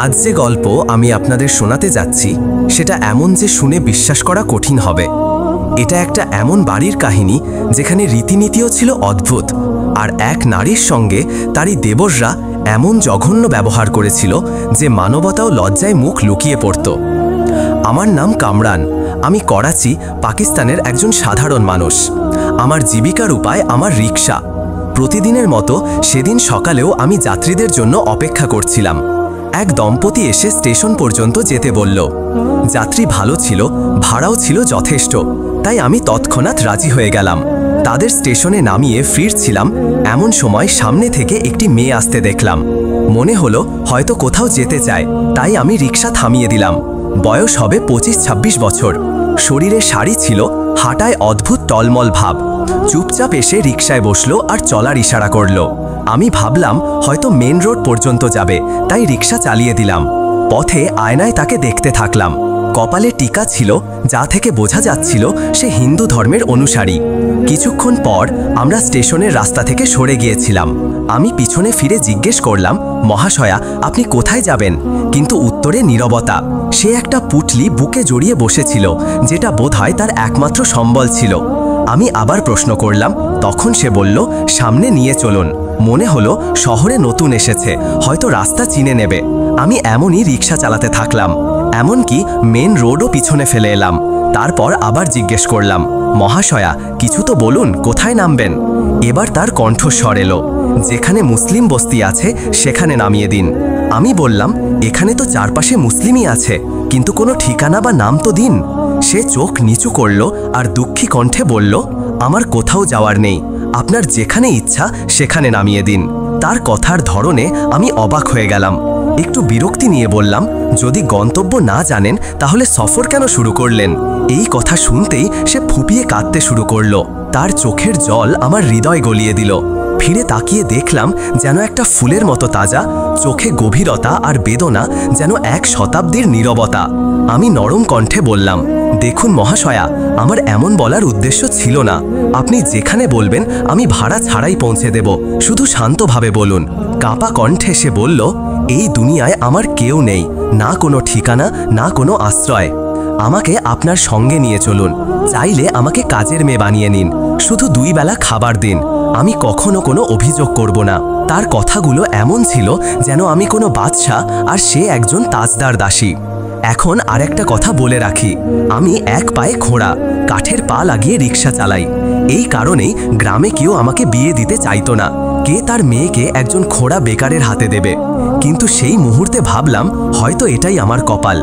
আজ যে গল্প আমি আপনাদের শোনাতে যাচ্ছি সেটা এমন যে শুনে বিশ্বাস করা কঠিন হবে। এটা একটা এমন বাড়ির কাহিনী যেখানে রীতিনীতিও ছিল অদ্ভুত, আর এক নারীর সঙ্গে তারই দেবররা এমন জঘন্য ব্যবহার করেছিল যে মানবতাও লজ্জায় মুখ লুকিয়ে পড়ত। আমার নাম কামরান। আমি করাচি, পাকিস্তানের একজন সাধারণ মানুষ। আমার জীবিকার উপায় আমার রিক্সা। প্রতিদিনের মতো সেদিন সকালেও আমি যাত্রীদের জন্য অপেক্ষা করছিলাম। এক দম্পতি এসে স্টেশন পর্যন্ত যেতে বলল। যাত্রী ভালো ছিল, ভাড়াও ছিল যথেষ্ট, তাই আমি তৎক্ষণাৎ রাজি হয়ে গেলাম। তাদের স্টেশনে নামিয়ে ফিরছিলাম, এমন সময় সামনে থেকে একটি মেয়ে আসতে দেখলাম। মনে হলো হয়তো কোথাও যেতে চায়, তাই আমি রিক্সা থামিয়ে দিলাম। বয়স হবে 25-26 বছর। শরীরে শাড়ি ছিল, হাঁটায় অদ্ভুত টলমল ভাব। চুপচাপ এসে রিক্সায় বসলো আর চলার ইশারা করলো। আমি ভাবলাম হয়তো মেন রোড পর্যন্ত যাবে, তাই রিক্সা চালিয়ে দিলাম। পথে আয়নায় তাকে দেখতে থাকলাম। কপালে টিকা ছিল, যা থেকে বোঝা যাচ্ছিল সে হিন্দু ধর্মের অনুসারী। কিছুক্ষণ পর আমরা স্টেশনের রাস্তা থেকে সরে গিয়েছিলাম। আমি পিছনে ফিরে জিজ্ঞেস করলাম, মহাশয়া আপনি কোথায় যাবেন? কিন্তু উত্তরে নীরবতা। সে একটা পুটলি বুকে জড়িয়ে বসেছিল, যেটা বোধহয় তার একমাত্র সম্বল ছিল। আমি আবার প্রশ্ন করলাম, তখন সে বলল, সামনে নিয়ে চলুন। মনে হলো শহরে নতুন এসেছে, হয়তো রাস্তা চিনে নেবে। আমি এমনই রিক্সা চালাতে থাকলাম, এমনকি মেন রোডও পিছনে ফেলে এলাম। তারপর আবার জিজ্ঞেস করলাম, মহাশয়া কিছু তো বলুন, কোথায় নামবেন? এবার তার কণ্ঠস্বর এলো, যেখানে মুসলিম বস্তি আছে সেখানে নামিয়ে দিন। আমি বললাম, এখানে তো চারপাশে মুসলিমই আছে, কিন্তু কোনো ঠিকানা বা নাম তো দিন। সে চোখ নিচু করল আর দুঃখী কণ্ঠে বলল, আমার কোথাও যাওয়ার নেই, আপনার যেখানে ইচ্ছা সেখানে নামিয়ে দিন। তার কথার ধরনে আমি অবাক হয়ে গেলাম। একটু বিরক্তি নিয়ে বললাম, যদি গন্তব্য না জানেন তাহলে সফর কেন শুরু করলেন? এই কথা শুনতেই সে ফুপিয়ে কাঁদতে শুরু করলো। তার চোখের জল আমার হৃদয় গলিয়ে দিল। ফিরে তাকিয়ে দেখলাম যেন একটা ফুলের মতো তাজা, চোখে গভীরতা আর বেদনা যেন এক শতাব্দীর নীরবতা। আমি নরম কণ্ঠে বললাম, দেখুন মহাশয়া, আমার এমন বলার উদ্দেশ্য ছিল না। আপনি যেখানে বলবেন আমি ভাড়া ছাড়াই পৌঁছে দেব, শুধু শান্তভাবে বলুন। কাঁপা কণ্ঠে সে বলল, এই দুনিয়ায় আমার কেউ নেই, না কোনো ঠিকানা, না কোনো আশ্রয়। আমাকে আপনার সঙ্গে নিয়ে চলুন, চাইলে আমাকে কাজের মেয়ে বানিয়ে নিন, শুধু 2 বেলা খাবার দিন, আমি কখনো কোনো অভিযোগ করব না। তার কথাগুলো এমন ছিল যেন আমি কোনো বাদশাহ আর সে একজন তাজদার দাসী। এখন আরেকটা কথা বলে রাখি, আমি এক পায়ে খোঁড়া, কাঠের পা লাগিয়ে রিক্সা চালাই। এই কারণেই গ্রামে কেউ আমাকে বিয়ে দিতে চাইতো না। কে তার মেয়েকে একজন খোঁড়া বেকারের হাতে দেবে? কিন্তু সেই মুহূর্তে ভাবলাম হয়তো এটাই আমার কপাল।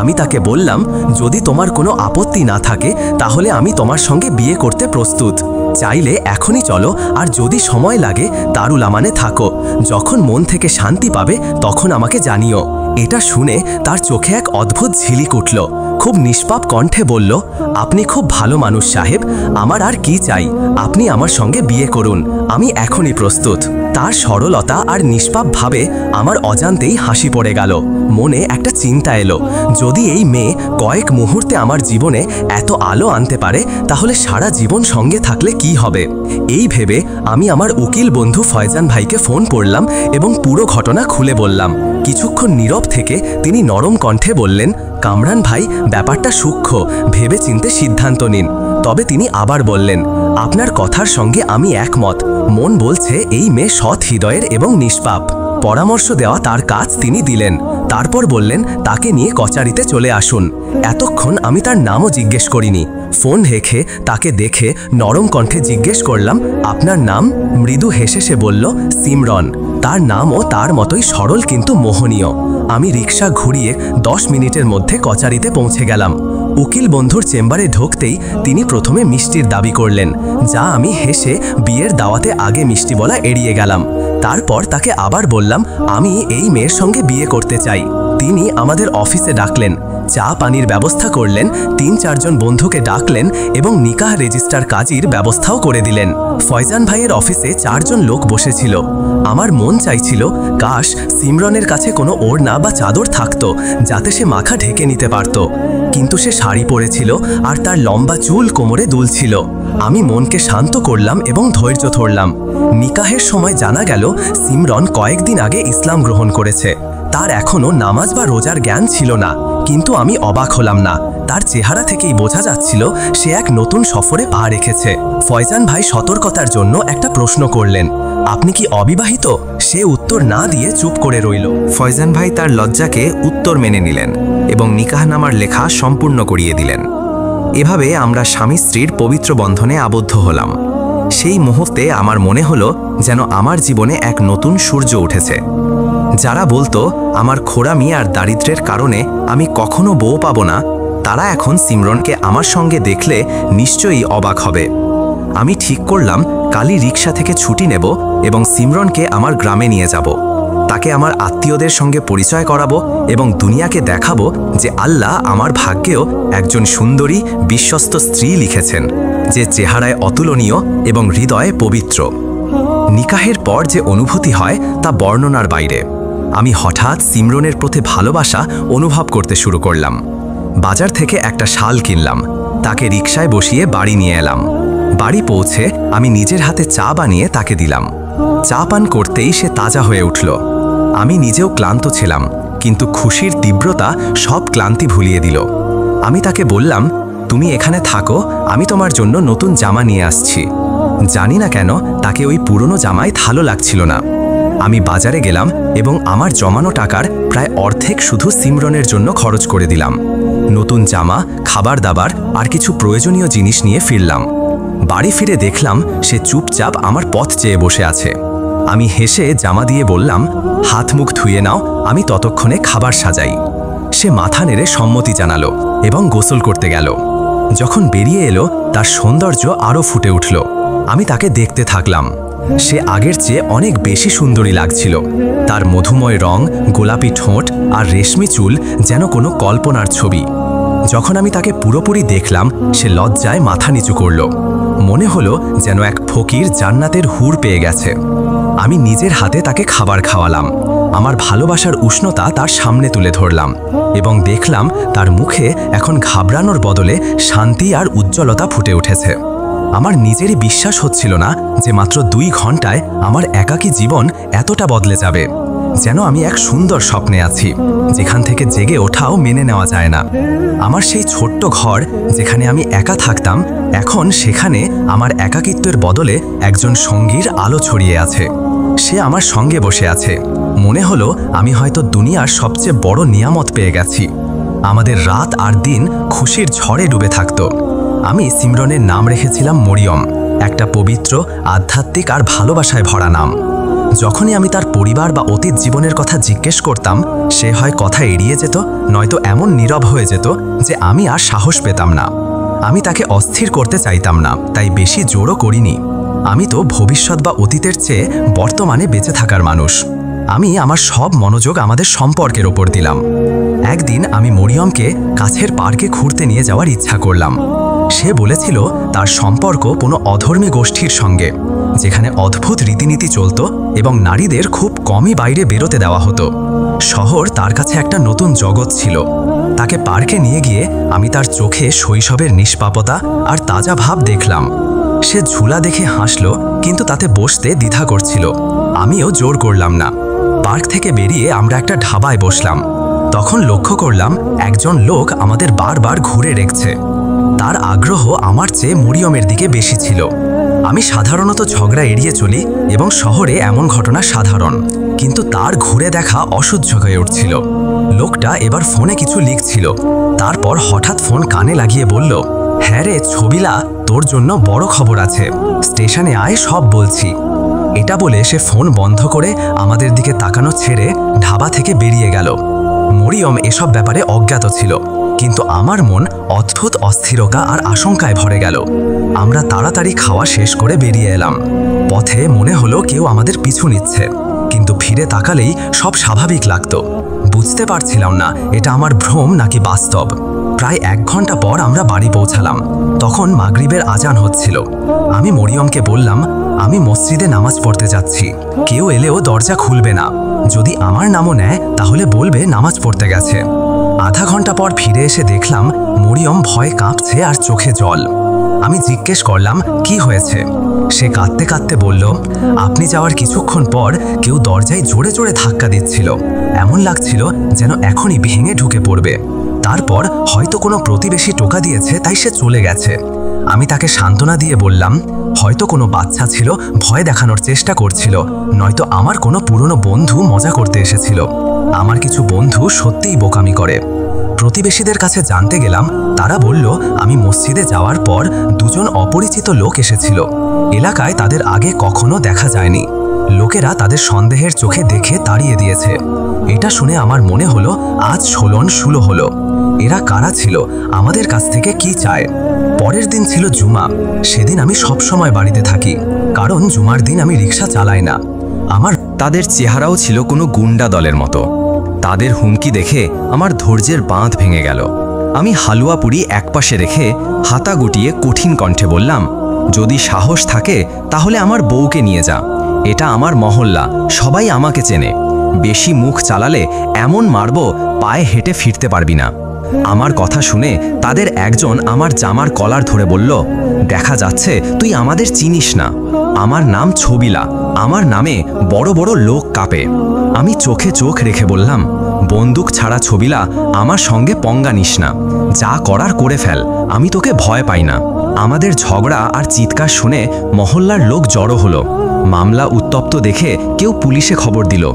আমি তাকে বললাম, যদি তোমার কোনো আপত্তি না থাকে তাহলে আমি তোমার সঙ্গে বিয়ে করতে প্রস্তুত। চাইলে এখনই চলো, আর যদি সময় লাগে দারুল আমানে থাকো। যখন মন থেকে শান্তি পাবে তখন আমাকে জানিও। এটা শুনে তার চোখে এক অদ্ভুত ঝিলিক উঠল। খুব নিষ্পাপ কণ্ঠে বলল, আপনি খুব ভালো মানুষ সাহেব, আমার আর কি চাই? আপনি আমার সঙ্গে বিয়ে করুন, আমি এখনই প্রস্তুত। তার সরলতা আর নিষ্পাপ ভাবে আমার অজান্তেই হাসি পড়ে গেল। মনে একটা চিন্তা এলো, যদি এই মেয়ে কয়েক মুহূর্তে আমার জীবনে এত আলো আনতে পারে তাহলে সারা জীবন সঙ্গে থাকলে কি হবে? এই ভেবে আমি আমার উকিল বন্ধু ফয়জান ভাইকে ফোন করলাম এবং পুরো ঘটনা খুলে বললাম। কিছুক্ষণ নীরব থেকে তিনি নরম কণ্ঠে বললেন, কামরান ভাই, ব্যাপারটা সূক্ষ্ম, ভেবে চিন্তে সিদ্ধান্ত নিন। তবে তিনি আবার বললেন, আপনার কথার সঙ্গে আমি একমত। মন বলছে এই মেয়ে সৎ হৃদয়ের এবং নিষ্পাপ। পরামর্শ দেওয়া তার কাজ তিনি দিলেন। তারপর বললেন, তাকে নিয়ে কচারিতে চলে আসুন। এতক্ষণ আমি তার নামও জিজ্ঞেস করিনি। ফোন রেখে তাকে দেখে নরম কণ্ঠে জিজ্ঞেস করলাম, আপনার নাম? মৃদু হেসে সে বলল, সিমরন। তার নামও তার মতোই সরল কিন্তু মোহনীয়। আমি রিক্সা ঘুরিয়ে 10 মিনিটের মধ্যে কচারিতে পৌঁছে গেলাম। উকিল বন্ধুর চেম্বারে ঢুকতেই তিনি প্রথমে মিষ্টির দাবি করলেন, যা আমি হেসে বিয়ের দাওয়াতে আগে মিষ্টি বলা এড়িয়ে গেলাম। তারপর তাকে আবার বললাম, আমি এই মেয়ের সঙ্গে বিয়ে করতে চাই। তিনি আমাদের অফিসে ডাকলেন, চা পানির ব্যবস্থা করলেন, 3-4 জন বন্ধুকে ডাকলেন এবং নিকাহ রেজিস্টার কাজীর ব্যবস্থাও করে দিলেন। ফয়জান ভাইয়ের অফিসে 4 জন লোক বসেছিল। আমার মন চাইছিল কাশ সিমরনের কাছে কোনো ওড়না বা চাদর থাকতো, যাতে সে মাথা ঢেকে নিতে পারত। কিন্তু সে শাড়ি পরেছিল আর তার লম্বা চুল কোমরে দুলছিল। আমি মনকে শান্ত করলাম এবং ধৈর্য ধরলাম। নিকাহের সময় জানা গেল সিমরন কয়েকদিন আগে ইসলাম গ্রহণ করেছে। তার এখনো নামাজ বা রোজার জ্ঞান ছিল না, কিন্তু আমি অবাক হলাম না। তার চেহারা থেকেই বোঝা যাচ্ছিল সে এক নতুন সফরে পা রেখেছে। ফয়জান ভাই সতর্কতার জন্য একটা প্রশ্ন করলেন, আপনি কি অবিবাহিত? সে উত্তর না দিয়ে চুপ করে রইল। ফয়জান ভাই তার লজ্জাকে উত্তর মেনে নিলেন এবং নিকাহনামার লেখা সম্পূর্ণ করিয়ে দিলেন। এভাবে আমরা স্বামী স্ত্রীর পবিত্র বন্ধনে আবদ্ধ হলাম। সেই মুহূর্তে আমার মনে হলো যেন আমার জীবনে এক নতুন সূর্য উঠেছে। যারা বলতো আমার খোড়ামি আর দারিদ্র্যের কারণে আমি কখনো বউ পাবো না, তারা এখন সিমরনকে আমার সঙ্গে দেখলে নিশ্চয়ই অবাক হবে। আমি ঠিক করলাম কালই রিক্সা থেকে ছুটি নেব এবং সিমরনকে আমার গ্রামে নিয়ে যাব। তাকে আমার আত্মীয়দের সঙ্গে পরিচয় করাবো এবং দুনিয়াকে দেখাবো যে আল্লাহ আমার ভাগ্যেও একজন সুন্দরী বিশ্বস্ত স্ত্রী লিখেছেন, যে চেহারায় অতুলনীয় এবং হৃদয়ে পবিত্র। নিকাহের পর যে অনুভূতি হয় তা বর্ণনার বাইরে। আমি হঠাৎ সিমরনের প্রতি ভালোবাসা অনুভব করতে শুরু করলাম। বাজার থেকে একটা শাল কিনলাম, তাকে রিকশায় বসিয়ে বাড়ি নিয়ে এলাম। বাড়ি পৌঁছে আমি নিজের হাতে চা বানিয়ে তাকে দিলাম। চা পান করতেই সে তাজা হয়ে উঠল। আমি নিজেও ক্লান্ত ছিলাম, কিন্তু খুশির তীব্রতা সব ক্লান্তি ভুলিয়ে দিল। আমি তাকে বললাম, তুমি এখানে থাকো, আমি তোমার জন্য নতুন জামা নিয়ে আসছি। জানি না কেন তাকে ওই পুরনো জামাই ভালো লাগছিল না। আমি বাজারে গেলাম এবং আমার জমানো টাকার প্রায় অর্ধেক শুধু সিমরনের জন্য খরচ করে দিলাম। নতুন জামা, খাবার দাবার আর কিছু প্রয়োজনীয় জিনিস নিয়ে ফিরলাম। বাড়ি ফিরে দেখলাম সে চুপচাপ আমার পথ চেয়ে বসে আছে। আমি হেসে জামা দিয়ে বললাম, হাত মুখ ধুয়ে নাও, আমি ততক্ষণে খাবার সাজাই। সে মাথা নেড়ে সম্মতি জানালো এবং গোসল করতে গেল। যখন বেরিয়ে এলো তার সৌন্দর্য আরও ফুটে উঠল। আমি তাকে দেখতে থাকলাম। সে আগের চেয়ে অনেক বেশি সুন্দরী লাগছিল। তার মধুময় রং, গোলাপি ঠোঁট আর রেশমি চুল যেন কোনো কল্পনার ছবি। যখন আমি তাকে পুরোপুরি দেখলাম, সে লজ্জায় মাথা নিচু করল। মনে হলো যেন এক ফকির জান্নাতের হুর পেয়ে গেছে। আমি নিজের হাতে তাকে খাবার খাওয়ালাম। আমার ভালোবাসার উষ্ণতা তার সামনে তুলে ধরলাম এবং দেখলাম তার মুখে এখন ঘাবড়ানোর বদলে শান্তি আর উজ্জ্বলতা ফুটে উঠেছে। আমার নিজেরই বিশ্বাস হচ্ছিল না যে মাত্র 2 ঘন্টায় আমার একাকী জীবন এতটা বদলে যাবে। যেন আমি এক সুন্দর স্বপ্নে আছি, যেখান থেকে জেগে ওঠাও মেনে নেওয়া যায় না। আমার সেই ছোট্ট ঘর যেখানে আমি একা থাকতাম, এখন সেখানে আমার একাকিত্বের বদলে একজন সঙ্গীর আলো ছড়িয়ে আছে। সে আমার সঙ্গে বসে আছে। মনে হলো আমি হয়তো দুনিয়ার সবচেয়ে বড় নিয়ামত পেয়ে গেছি। আমাদের রাত আর দিন খুশির ঝড়ে ডুবে থাকত। আমি সিমরনের নাম রেখেছিলাম মরিয়ম, একটা পবিত্র, আধ্যাত্মিক আর ভালোবাসায় ভরা নাম। যখনই আমি তার পরিবার বা অতীত জীবনের কথা জিজ্ঞেস করতাম, সে হয় কথা এড়িয়ে যেত, নয়তো এমন নীরব হয়ে যেত যে আমি আর সাহস পেতাম না। আমি তাকে অস্থির করতে চাইতাম না, তাই বেশি জোরও করিনি। আমি তো ভবিষ্যৎ বা অতীতের চেয়ে বর্তমানে বেঁচে থাকার মানুষ। আমি আমার সব মনোযোগ আমাদের সম্পর্কের ওপর দিলাম। একদিন আমি মরিয়মকে কাছের পার্কে ঘুরতে নিয়ে যাওয়ার ইচ্ছা করলাম। সে বলেছিল তার সম্পর্ক কোনো অধর্মী গোষ্ঠীর সঙ্গে, যেখানে অদ্ভুত রীতিনীতি চলত এবং নারীদের খুব কমই বাইরে বেরোতে দেওয়া হতো। শহর তার কাছে একটা নতুন জগৎ ছিল। তাকে পার্কে নিয়ে গিয়ে আমি তার চোখে শৈশবের নিষ্পাপতা আর তাজা ভাব দেখলাম। সে ঝুলা দেখে হাসল, কিন্তু তাতে বসতে দ্বিধা করছিল। আমিও জোর করলাম না। পার্ক থেকে বেরিয়ে আমরা একটা ধাবায় বসলাম। তখন লক্ষ্য করলাম একজন লোক আমাদের বারবার ঘুরে দেখছে। তার আগ্রহ আমার চেয়ে মরিয়মের দিকে বেশি ছিল। আমি সাধারণত ঝগড়া এড়িয়ে চলি এবং শহরে এমন ঘটনা সাধারণ, কিন্তু তার ঘুরে দেখা অসহ্য হয়ে উঠছিল। লোকটা এবার ফোনে কিছু লিখছিল, তারপর হঠাৎ ফোন কানে লাগিয়ে বলল, হ্যাঁ রে ছবিলা, তোর জন্য বড় খবর আছে, স্টেশনে আয়, সব বলছি। এটা বলে সে ফোন বন্ধ করে আমাদের দিকে তাকানো ছেড়ে ধাবা থেকে বেরিয়ে গেল। মরিয়ম এসব ব্যাপারে অজ্ঞাত ছিল, কিন্তু আমার মন অদ্ভুত অস্থিরতা আর আশঙ্কায় ভরে গেল। আমরা তাড়াতাড়ি খাওয়া শেষ করে বেরিয়ে এলাম। পথে মনে হলো কেউ আমাদের পিছু নিচ্ছে, কিন্তু ফিরে তাকালেই সব স্বাভাবিক লাগতো। বুঝতে পারছিলাম না এটা আমার ভ্রম নাকি বাস্তব। প্রায় 1 ঘন্টা পর আমরা বাড়ি পৌঁছালাম। তখন মাগরিবের আজান হচ্ছিল। আমি মরিয়মকে বললাম, আমি মসজিদে নামাজ পড়তে যাচ্ছি, কেউ এলেও দরজা খুলবে না। যদি আমার নামও নেয় তাহলে বলবে নামাজ পড়তে গেছে। আধা ঘন্টা পর ফিরে এসে দেখলাম মরিয়ম ভয়ে কাঁপছে আর চোখে জল। আমি জিজ্ঞেস করলাম কি হয়েছে। সে কাঁদতে কাঁদতে বলল, আপনি যাওয়ার কিছুক্ষণ পর কেউ দরজায় জোরে জোরে ধাক্কা দিচ্ছিল। এমন লাগছিল যেন এখনই ভেঙে ঢুকে পড়বে। তারপর হয়তো কোনো প্রতিবেশী টোকা দিয়েছে, তাই সে চলে গেছে। আমি তাকে সান্ত্বনা দিয়ে বললাম, হয়তো কোনো বাচ্চা ছিল, ভয় দেখানোর চেষ্টা করছিল, নয়তো আমার কোনো পুরনো বন্ধু মজা করতে এসেছিল। আমার কিছু বন্ধু সত্যিই বোকামি করে। প্রতিবেশীদের কাছে জানতে গেলাম, তারা বলল আমি মসজিদে যাওয়ার পর দুজন অপরিচিত লোক এসেছিল। এলাকায় তাদের আগে কখনো দেখা যায়নি। লোকেরা তাদের সন্দেহের চোখে দেখে তাড়িয়ে দিয়েছে। এটা শুনে আমার মনে হলো আজ শোলন শুলো হলো। এরা কারা ছিল, আমাদের কাছ থেকে কি চায়? পরের দিন ছিল জুমা। সেদিন আমি সবসময় বাড়িতে থাকি, কারণ জুমার দিন আমি রিক্সা চালাই না। তাদের চেহারাও ছিল কোনো গুন্ডা দলের মতো। তাদের হুমকি দেখে আমার ধৈর্যের বাঁধ ভেঙে গেল। আমি হালুয়া পুরি একপাশে রেখে হাতা গুটিয়ে কঠিন কণ্ঠে বললাম, যদি সাহস থাকে তাহলে আমার বউকে নিয়ে যা। এটা আমার মহল্লা, সবাই আমাকে চেনে। বেশি মুখ চালালে এমন মারব পায়ে হেঁটে ফিরতে পারবি না। আমার কথা শুনে তাদের একজন আমার জামার কলার ধরে বলল, দেখা যাচ্ছে তুই আমাদের চিনিস না। আমার নাম ছবিলা, আমার নামে বড় বড় লোক কাঁপে। আমি চোখে চোখ রেখে বললাম, বন্দুক ছাড়া ছবিলা, আমার সঙ্গে পঙ্গা নিস না। যা করার করে ফেল, আমি তোকে ভয় পাই না। আমাদের ঝগড়া আর চিৎকার শুনে মহল্লার লোক জড়ো হলো। মামলা উত্তপ্ত দেখে কেউ পুলিশে খবর দিল।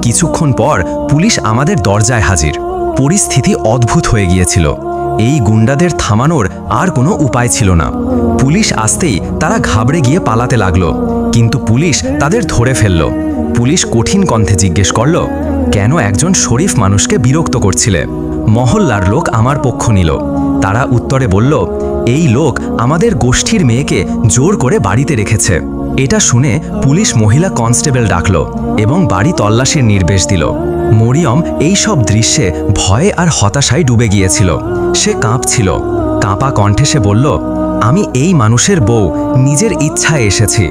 কিছুক্ষণ পর পুলিশ আমাদের দরজায় হাজির। পরিস্থিতি অদ্ভুত হয়ে গিয়েছিল। এই গুন্ডাদের থামানোর আর কোনো উপায় ছিল না। পুলিশ আসতেই তারা ঘাবড়ে গিয়ে পালাতে লাগলো, কিন্তু পুলিশ তাদের ধরে ফেলল। পুলিশ কঠিন কণ্ঠে জিজ্ঞেস করল, কেন একজন শরীফ মানুষকে বিরক্ত করছিলে? মহল্লার লোক আমার পক্ষ নিল। তারা উত্তরে বলল, এই লোক আমাদের গোষ্ঠীর মেয়েকে জোর করে বাড়িতে রেখেছে। এটা শুনে পুলিশ মহিলা কনস্টেবল ডাকল এবং বাড়ি তল্লাশির নির্দেশ দিল। মরিয়ম এই সব দৃশ্যে ভয়ে আর হতাশায় ডুবে গিয়েছিল। সে কাঁপছিল। কাঁপা কণ্ঠে সে বলল, আমি এই মানুষের বউ, নিজের ইচ্ছায় এসেছি।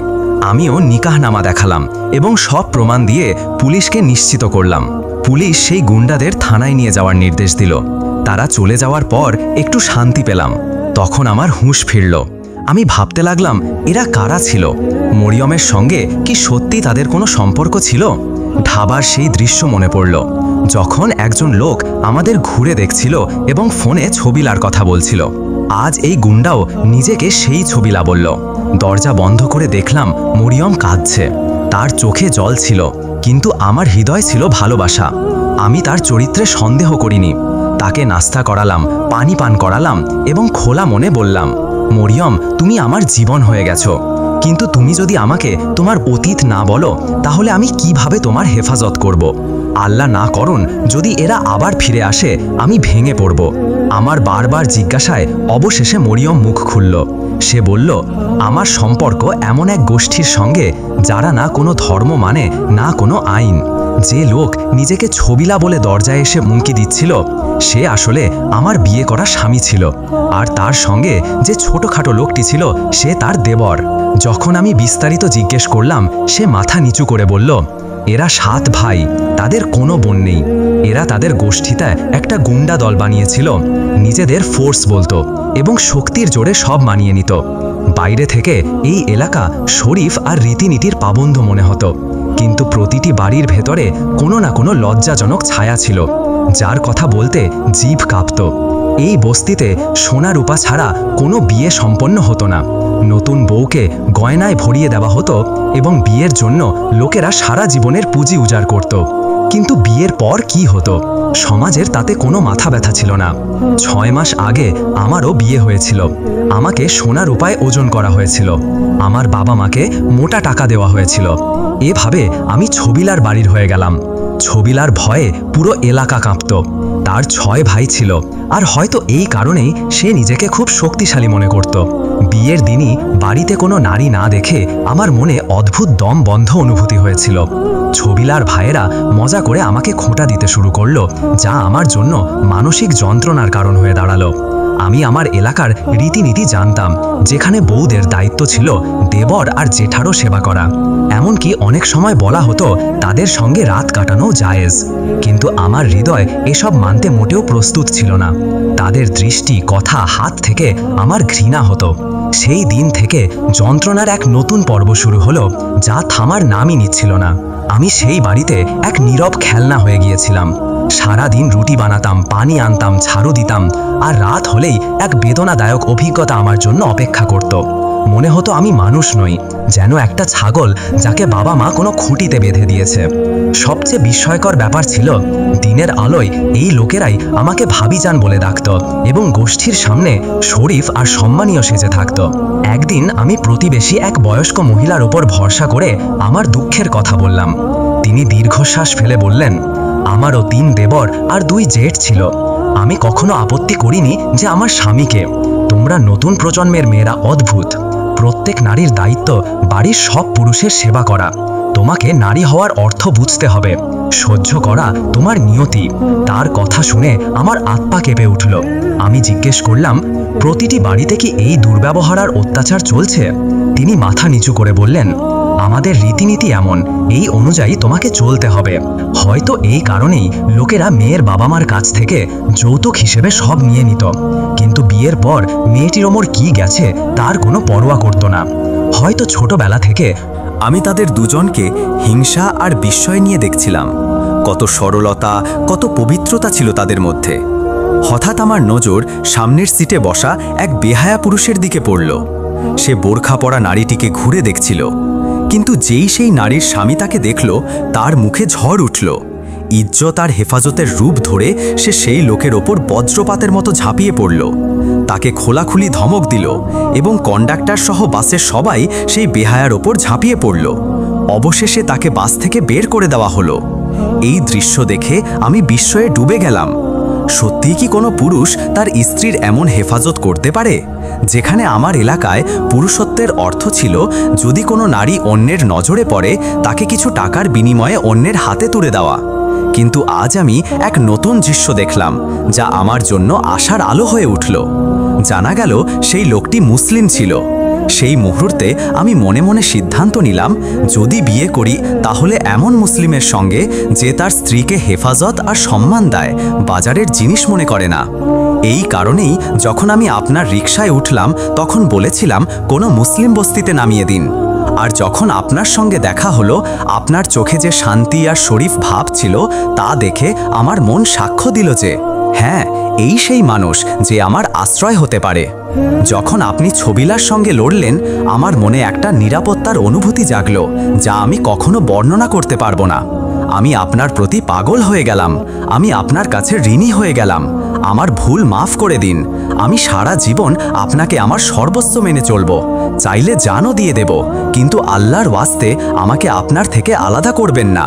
আমিও নিকাহনামা দেখালাম এবং সব প্রমাণ দিয়ে পুলিশকে নিশ্চিত করলাম। পুলিশ সেই গুন্ডাদের থানায় নিয়ে যাওয়ার নির্দেশ দিল। তারা চলে যাওয়ার পর একটু শান্তি পেলাম। তখন আমার হুঁশ ফিরল। আমি ভাবতে লাগলাম, এরা কারা ছিল? মরিয়মের সঙ্গে কি সত্যি তাদের কোনো সম্পর্ক ছিল? ঢাবার সেই দৃশ্য মনে পড়ল, যখন একজন লোক আমাদের ঘুরে দেখছিল এবং ফোনে ছবিলার কথা বলছিল। আজ এই গুন্ডাও নিজেকে সেই ছবিলা বলল। দরজা বন্ধ করে দেখলাম মরিয়ম কাঁদছে। তার চোখে জল ছিল, কিন্তু আমার হৃদয় ছিল ভালোবাসা। আমি তার চরিত্রে সন্দেহ করিনি। তাকে নাস্তা করালাম, পানি পান করালাম এবং খোলা মনে বললাম, মরিয়ম, তুমি আমার জীবন হয়ে গেছো, কিন্তু তুমি যদি আমাকে তোমার অতীত না বলো তাহলে আমি কিভাবে তোমার হেফাজত করব? আল্লাহ না করুন যদি এরা আবার ফিরে আসে, আমি ভেঙে পড়ব। আমার বারবার জিজ্ঞাসায় অবশেষে মরিয়ম মুখ খুলল। সে বলল, আমার সম্পর্ক এমন এক গোষ্ঠীর সঙ্গে যারা না কোনো ধর্ম মানে, না কোনো আইন। যে লোক নিজেকে ছবিলা বলে দরজায় এসে হুমকি দিচ্ছিল, সে আসলে আমার বিয়ে করা স্বামী ছিল। আর তার সঙ্গে যে ছোটখাটো লোকটি ছিল, সে তার দেবর। যখন আমি বিস্তারিত জিজ্ঞেস করলাম, সে মাথা নিচু করে বলল, এরা 7 ভাই, তাদের কোনো বোন নেই। এরা তাদের গোষ্ঠীতে একটা গুন্ডা দল বানিয়েছিল। নিজেদের ফোর্স বলতো এবং শক্তির জোরে সব মানিয়ে নিত। বাইরে থেকে এই এলাকা শরীফ আর রীতিনীতির পাবন্ধ মনে হতো, কিন্তু প্রতিটি বাড়ির ভেতরে কোনো না কোনো লজ্জাজনক ছায়া ছিল, যার কথা বলতে জিভ কাঁপত। এই বস্তিতে সোনা রূপা ছাড়া কোনো বিয়ে সম্পন্ন হতো না। নতুন বউকে গয়নায় ভরিয়ে দেওয়া হতো এবং বিয়ের জন্য লোকেরা সারা জীবনের পুঁজি উজাড় করত। কিন্তু বিয়ের পর কি হতো? সমাজের তাতে কোনো মাথা ব্যথা ছিল না। 6 মাস আগে আমারও বিয়ে হয়েছিল। আমাকে সোনা রূপায় ওজন করা হয়েছিল। আমার বাবা মাকে মোটা টাকা দেওয়া হয়েছিল। এভাবে আমি ছবিলার বাড়ির হয়ে গেলাম। ছবিলার ভয়ে পুরো এলাকা কাঁপত। তার 6 ভাই ছিল, আর হয়তো এই কারণেই সে নিজেকে খুব শক্তিশালী মনে করত। বিয়ের দিনই বাড়িতে কোনো নারী না দেখে আমার মনে অদ্ভুত দম বন্ধ অনুভূতি হয়েছিল। ছবিলার ভাইয়েরা মজা করে আমাকে খোঁটা দিতে শুরু করলো, যা আমার জন্য মানসিক যন্ত্রণার কারণ হয়ে দাঁড়ালো। আমি আমার এলাকার রীতিনীতি জানতাম, যেখানে বউদের দায়িত্ব ছিল দেবর আর জেঠারও সেবা করা। এমনকি অনেক সময় বলা হতো তাদের সঙ্গে রাত কাটানো জায়েজ। কিন্তু আমার হৃদয় এসব মানতে মোটেও প্রস্তুত ছিল না। তাদের দৃষ্টি, কথা, হাত থেকে আমার ঘৃণা হতো। সেই দিন থেকে যন্ত্রণার এক নতুন পর্ব শুরু হলো, যা থামার নামই নিচ্ছিল না। আমি সেই বাড়িতে এক নীরব খেলনা হয়ে গিয়েছিলাম। সারাদিন রুটি বানাতাম, পানি আনতাম, ঝাড়ু দিতাম, আর রাত হলেই এক বেদনাদায়ক অভিজ্ঞতা আমার জন্য অপেক্ষা করত। মনে হতো আমি মানুষ নই, যেন একটা ছাগল যাকে বাবা মা কোনো খুঁটিতে বেঁধে দিয়েছে। সবচেয়ে বিস্ময়কর ব্যাপার ছিল, দিনের আলোয় এই লোকেরাই আমাকে ভাবিজান বলে ডাকত এবং গোষ্ঠীর সামনে শরীফ আর সম্মানীয় সেজে থাকত। একদিন আমি প্রতিবেশী এক বয়স্ক মহিলার উপর ভরসা করে আমার দুঃখের কথা বললাম। তিনি দীর্ঘশ্বাস ফেলে বললেন, আমারও 3 দেবর আর 2 জেঠ ছিল। আমি কখনো আপত্তি করিনি যে আমার স্বামীকে। তোমরা নতুন প্রজন্মের মেয়েরা অদ্ভুত। প্রত্যেক নারীর দায়িত্ব বাড়ির সব পুরুষের সেবা করা। তোমাকে নারী হওয়ার অর্থ বুঝতে হবে, সহ্য করা তোমার নিয়তি। তার কথা শুনে আমার আত্মা কেঁপে উঠল। আমি জিজ্ঞেস করলাম, প্রতিটি বাড়িতে কি এই দুর্ব্যবহার আর অত্যাচার চলছে? তিনি মাথা নিচু করে বললেন, আমাদের রীতিনীতি এমন, এই অনুযায়ী তোমাকে চলতে হবে। হয়তো এই কারণেই লোকেরা মেয়ের বাবা মার কাছ থেকে যৌতুক হিসেবে সব নিয়ে নিত, কিন্তু বিয়ের পর মেয়েটির ওপর কি গেছে তার কোনো পরোয়া করত না। হয়তো ছোটবেলা থেকে আমি তাদের দুজনকে হিংসা আর বিস্ময় নিয়ে দেখছিলাম। কত সরলতা, কত পবিত্রতা ছিল তাদের মধ্যে। হঠাৎ আমার নজর সামনের সিটে বসা এক বেহায়া পুরুষের দিকে পড়ল। সে বোরখা পরা নারীটিকে ঘুরে দেখছিল, কিন্তু যেই সেই নারীর স্বামী তাকে দেখল, তার মুখে ঝড় উঠল। ইজ্জত আর হেফাজতের রূপ ধরে সে সেই লোকের ওপর বজ্রপাতের মতো ঝাঁপিয়ে পড়ল, তাকে খোলাখুলি ধমক দিল এবং কন্ডাক্টর সহ বাসের সবাই সেই বেহায়ার ওপর ঝাঁপিয়ে পড়ল। অবশেষে তাকে বাস থেকে বের করে দেওয়া হলো। এই দৃশ্য দেখে আমি বিস্ময়ে ডুবে গেলাম। সত্যিই কি কোনো পুরুষ তার স্ত্রীর এমন হেফাজত করতে পারে? যেখানে আমার এলাকায় পুরুষত্বের অর্থ ছিল, যদি কোনো নারী অন্যের নজরে পড়ে তাকে কিছু টাকার বিনিময়ে অন্যের হাতে তুলে দেওয়া। কিন্তু আজ আমি এক নতুন দৃশ্য দেখলাম, যা আমার জন্য আশার আলো হয়ে উঠল। জানা গেল সেই লোকটি মুসলিম ছিল। সেই মুহূর্তে আমি মনে মনে সিদ্ধান্ত নিলাম, যদি বিয়ে করি তাহলে এমন মুসলিমের সঙ্গে যে তার স্ত্রীকে হেফাজত আর সম্মান দেয়, বাজারের জিনিস মনে করে না। এই কারণেই যখন আমি আপনার রিকশায় উঠলাম তখন বলেছিলাম কোনো মুসলিম বস্তিতে নামিয়ে দিন। আর যখন আপনার সঙ্গে দেখা হলো, আপনার চোখে যে শান্তি আর শরীফ ভাব ছিল তা দেখে আমার মন সাক্ষ্য দিল যে হ্যাঁ, এই সেই মানুষ যে আমার আশ্রয় হতে পারে। যখন আপনি ছবিলার সঙ্গে লড়লেন, আমার মনে একটা নিরাপত্তার অনুভূতি জাগলো, যা আমি কখনো বর্ণনা করতে পারবো না। আমি আপনার প্রতি পাগল হয়ে গেলাম। আমি আপনার কাছে ঋণী হয়ে গেলাম। আমার ভুল মাফ করে দিন। আমি সারা জীবন আপনাকে আমার সর্বস্ব মেনে চলব। চাইলে জানও দিয়ে দেব, কিন্তু আল্লাহর ওয়াস্তে আমাকে আপনার থেকে আলাদা করবেন না।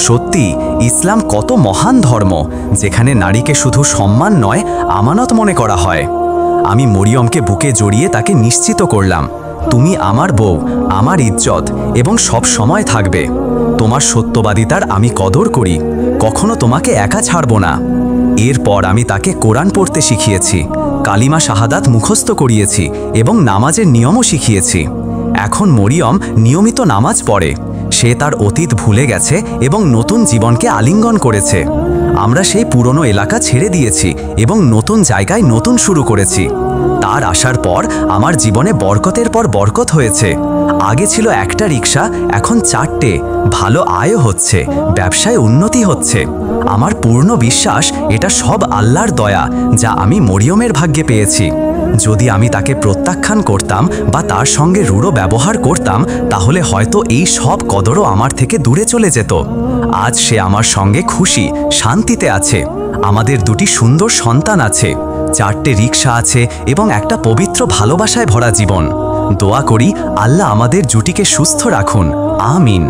সত্যি ইসলাম কত মহান ধর্ম, যেখানে নারীকে শুধু সম্মান নয়, আমানত মনে করা হয়। আমি মরিয়মকে বুকে জড়িয়ে তাকে নিশ্চিত করলাম, তুমি আমার বউ, আমার ইজ্জত এবং সব সময় থাকবে। তোমার সত্যবাদিতার আমি কদর করি, কখনো তোমাকে একা ছাড়ব না। এরপর আমি তাকে কোরআন পড়তে শিখিয়েছি, কালিমা শাহাদাত মুখস্থ করিয়েছি এবং নামাজের নিয়মও শিখিয়েছি। এখন মরিয়ম নিয়মিত নামাজ পড়ে। সে তার অতীত ভুলে গেছে এবং নতুন জীবনকে আলিঙ্গন করেছে। আমরা সেই পুরনো এলাকা ছেড়ে দিয়েছি এবং নতুন জায়গায় নতুন শুরু করেছি। তার আসার পর আমার জীবনে বরকতের পর বরকত হয়েছে। আগে ছিল একটা রিক্সা, এখন 4টে। ভালো আয় হচ্ছে, ব্যবসায় উন্নতি হচ্ছে। আমার পূর্ণ বিশ্বাস এটা সব আল্লাহর দয়া, যা আমি মরিয়মের ভাগ্যে পেয়েছি। যদি আমি তাকে প্রত্যাখ্যান করতাম বা তার সঙ্গে রূঢ় ব্যবহার করতাম, তাহলে হয়তো এই সব কদরও আমার থেকে দূরে চলে যেত। আজ সে আমার সঙ্গে খুশি, শান্তিতে আছে। আমাদের 2টি সুন্দর সন্তান আছে, 4টে রিক্সা আছে এবং একটা পবিত্র ভালোবাসায় ভরা জীবন। দোয়া করি আল্লাহ আমাদের জুটিকে সুস্থ রাখুন। আমিন।